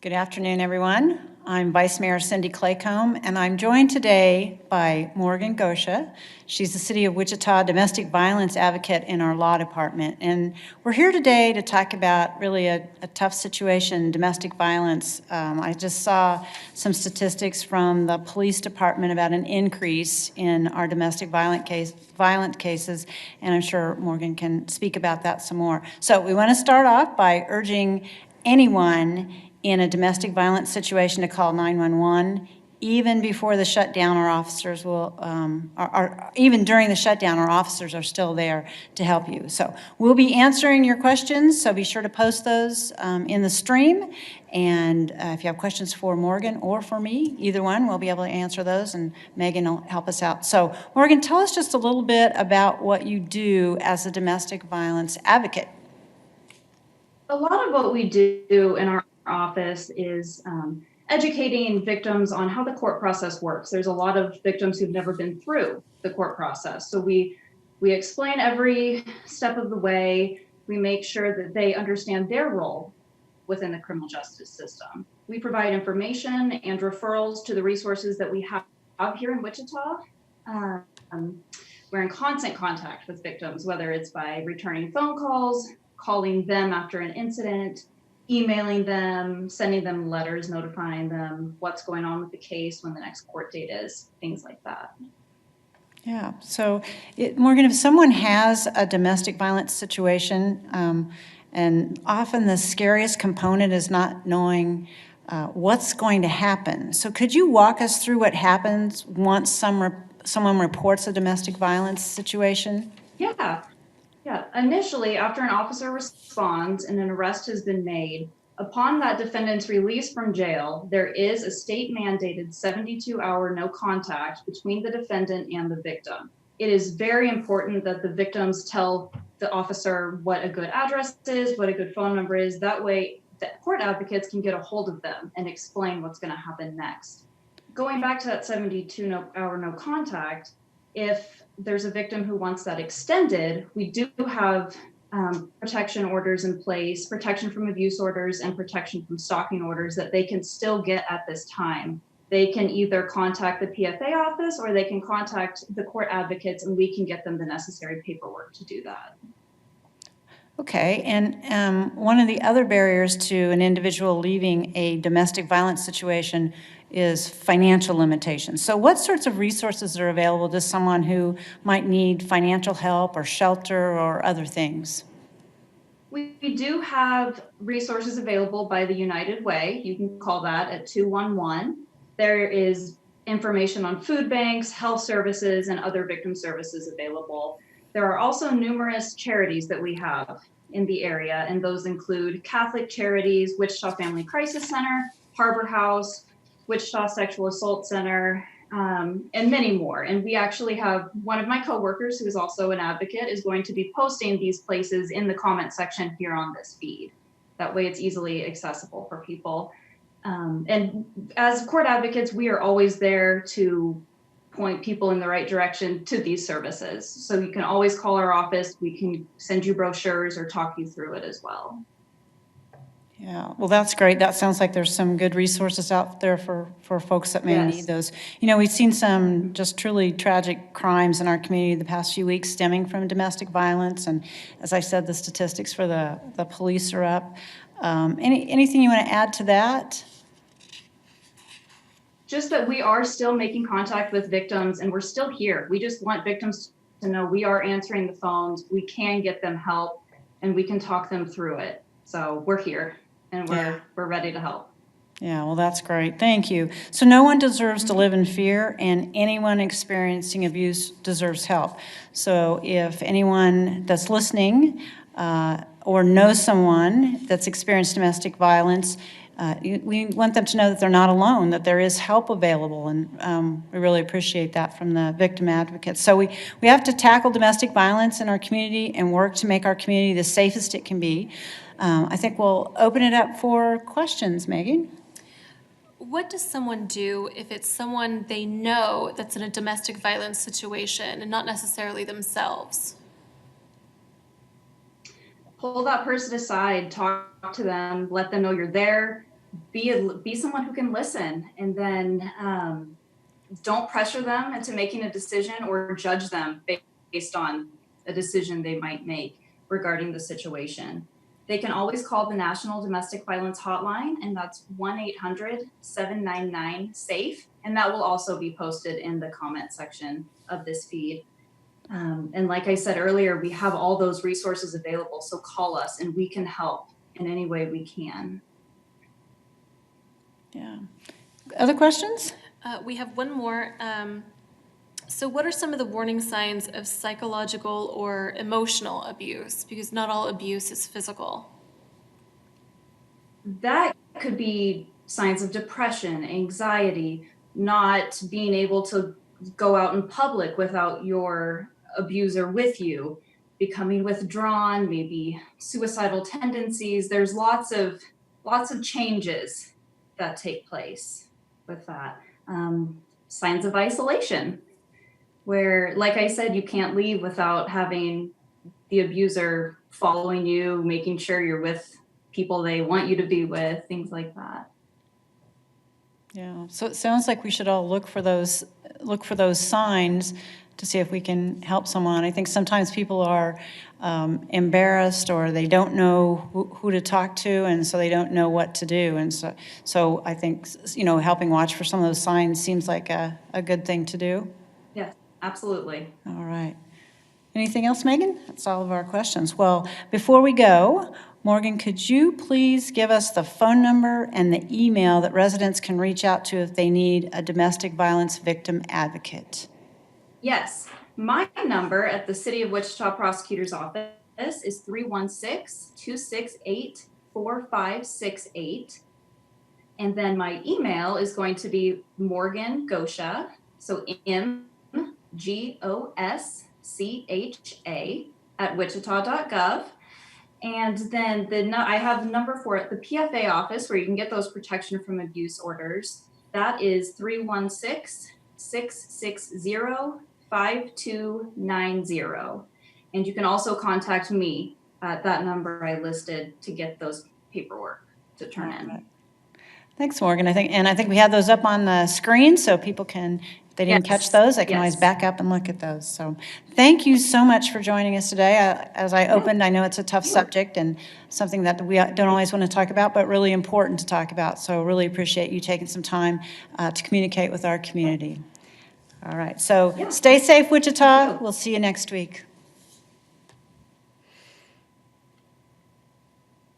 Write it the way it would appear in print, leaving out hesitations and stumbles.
Good afternoon, everyone. I'm Vice Mayor Cindy Claycomb, and I'm joined today by Morgan Gosha. She's the City of Wichita domestic violence advocate in our law department. And we're here today to talk about really a tough situation, domestic violence. I just saw some statistics from the police department about an increase in our domestic violent cases, and I'm sure Morgan can speak about that some more. So we want to start off by urging anyone in a domestic violence situation to call 911. Even before the shutdown, our officers will, even during the shutdown, our officers are still there to help you. So we'll be answering your questions, so be sure to post those in the stream. And if you have questions for Morgan or for me, either one, we'll be able to answer those, and Megan will help us out. So Morgan, tell us just a little bit about what you do as a domestic violence advocate. A lot of what we do in our office is educating victims on how the court process works. There's a lot of victims who've never been through the court process. So we explain every step of the way. We make sure that they understand their role within the criminal justice system. We provide information and referrals to the resources that we have here in Wichita. We're in constant contact with victims, whether it's by returning phone calls, calling them after an incident, emailing them, sending them letters notifying them what's going on with the case, when the next court date is, things like that. Yeah, so Morgan, if someone has a domestic violence situation, and often the scariest component is not knowing what's going to happen. So could you walk us through what happens once someone reports a domestic violence situation? Yeah. Initially, after an officer responds and an arrest has been made, upon that defendant's release from jail, there is a state-mandated 72-hour no contact between the defendant and the victim. It is very important that the victims tell the officer what a good address is, what a good phone number is. That way, the court advocates can get a hold of them and explain what's going to happen next. Going back to that 72-hour no contact, if there's a victim who wants that extended, we do have protection orders in place, protection from abuse orders, and protection from stalking orders that they can still get at this time. They can either contact the PFA office or they can contact the court advocates, and we can get them the necessary paperwork to do that. Okay, and one of the other barriers to an individual leaving a domestic violence situation is financial limitations. So what sorts of resources are available to someone who might need financial help or shelter or other things? We do have resources available by the United Way. You can call that at 211. There is information on food banks, health services, and other victim services available. There are also numerous charities that we have in the area, and those include Catholic Charities, Wichita Family Crisis Center, Harbor House, Wichita Sexual Assault Center, and many more. And we actually have one of my coworkers, who is also an advocate, is going to be posting these places in the comment section here on this feed. That way it's easily accessible for people. And as court advocates, we are always there to point people in the right direction to these services. So you can always call our office. We can send you brochures or talk you through it as well. Yeah, well, that's great. That sounds like there's some good resources out there for folks that may need those. You know, we've seen some just truly tragic crimes in our community the past few weeks stemming from domestic violence. And as I said, the statistics for the police are up. Anything you want to add to that? Just that we are still making contact with victims, and we're still here. We just want victims to know we are answering the phones, we can get them help, and we can talk them through it. So we're here, and we're ready to help. Yeah, well, that's great. Thank you. So no one deserves to live in fear, and anyone experiencing abuse deserves help. So if anyone that's listening or knows someone that's experienced domestic violence, we want them to know that they're not alone, that there is help available, and we really appreciate that from the victim advocates. So we have to tackle domestic violence in our community and work to make our community the safest it can be. I think we'll open it up for questions. Megan? What does someone do if it's someone they know that's in a domestic violence situation and not necessarily themselves? Pull that person aside, talk to them, let them know you're there. be someone who can listen, and then don't pressure them into making a decision or judge them based on a decision they might make regarding the situation. They can always call the National Domestic Violence Hotline, and that's 1-800-799-SAFE. And that will also be posted in the comment section of this feed. And like I said earlier, we have all those resources available, so call us and we can help in any way we can. Yeah. Other questions? We have one more. So what are some of the warning signs of psychological or emotional abuse? Because not all abuse is physical. That could be signs of depression, anxiety, not being able to go out in public without your abuser with you, becoming withdrawn, maybe suicidal tendencies. There's lots of changes that take place with that. Signs of isolation, where, like I said, you can't leave without having the abuser following you, making sure you're with people they want you to be with, things like that. Yeah, so it sounds like we should all look for those signs to see if we can help someone. I think sometimes people are embarrassed, or they don't know who to talk to, and so they don't know what to do. And so I think, helping watch for some of those signs seems like a good thing to do. Yes, absolutely. All right. Anything else, Megan? That's all of our questions. Well, before we go, Morgan, could you please give us the phone number and the email that residents can reach out to if they need a domestic violence victim advocate? Yes, my number at the City of Wichita Prosecutor's Office is 316-268-4568. And then my email is going to be Morgan Gosha, so MGOSCHA @wichita.gov. And then I have the number for it, the PFA office, where you can get those protection from abuse orders. That is 316-660-5290. And you can also contact me at that number I listed to get those paperwork to turn in. Right. Thanks, Morgan. I think we have those up on the screen, so people can, if they didn't catch those, they can always back up and look at those. So thank you so much for joining us today. As I opened, I know it's a tough subject and something that we don't always want to talk about, but really important to talk about. So really appreciate you taking some time to communicate with our community. All right, so stay safe, Wichita. We'll see you next week.